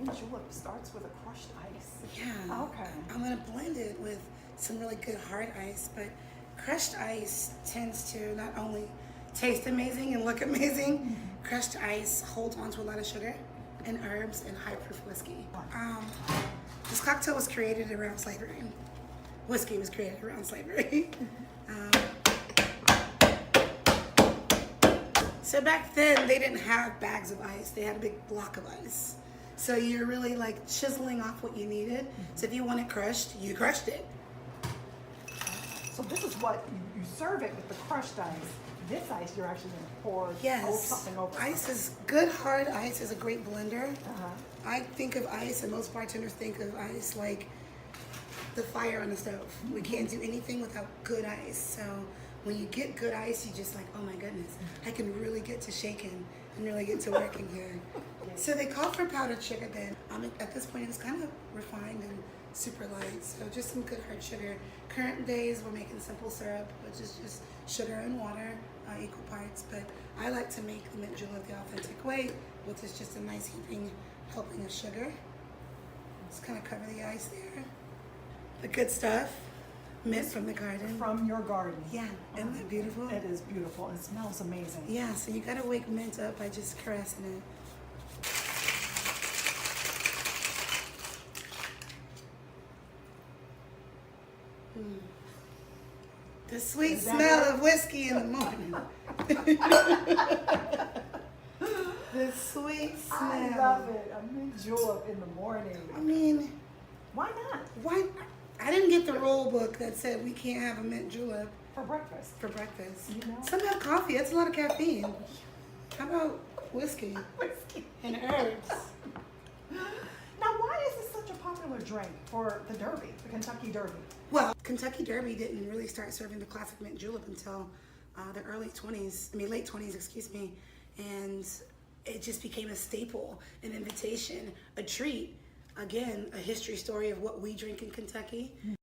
mint julep starts with a crushed ice. Yeah. Okay. I'm gonna blend it with some really good hard ice, but crushed ice tends to not only taste amazing and look amazing, crushed ice holds onto a lot of sugar and herbs and high proof whiskey. This cocktail was created around slavery. Whiskey was created around slavery. So back then they didn't have bags of ice, they had a big block of ice. So you're really like chiseling off what you needed. So if you want it crushed, you crushed it. So this is what you serve it with the crushed ice. This ice you're actually going to pour something over. Ice is good. Hard ice is a great blender. Uh-huh. I think of ice, and most bartenders think of ice like the fire on the stove. We can't do anything without good ice. So when you get good ice, you just like, oh my goodness, I can really get to shaking and really get to working here. So they call for powdered sugar then. At this point, it's kind of refined and super light. So just some good hard sugar. Current days, we're making simple syrup, which is just sugar and water, equal parts. But I like to make the mint julep the authentic way, which is just a nice heaping helping of sugar. Just kind of cover the ice there. The good stuff, mint from the garden. From your garden. Yeah, isn't that beautiful? It is beautiful. It smells amazing. Yeah, so you gotta wake mint up by just caressing it. The sweet smell of whiskey in the morning. The sweet smell. I love it. A mint julep in the morning. I mean, why not? Why? I didn't get the rule book that said we can't have a mint julep For breakfast. for breakfast. You know? Some have coffee. That's a lot of caffeine. How about whiskey Whiskey. and herbs? Now, why is this such a popular drink for the Derby, the Kentucky Derby? Well, Kentucky Derby didn't really start serving the classic mint julep until the late 20s, excuse me. And it just became a staple, an invitation, a treat. Again, a history story of what we drink in Kentucky.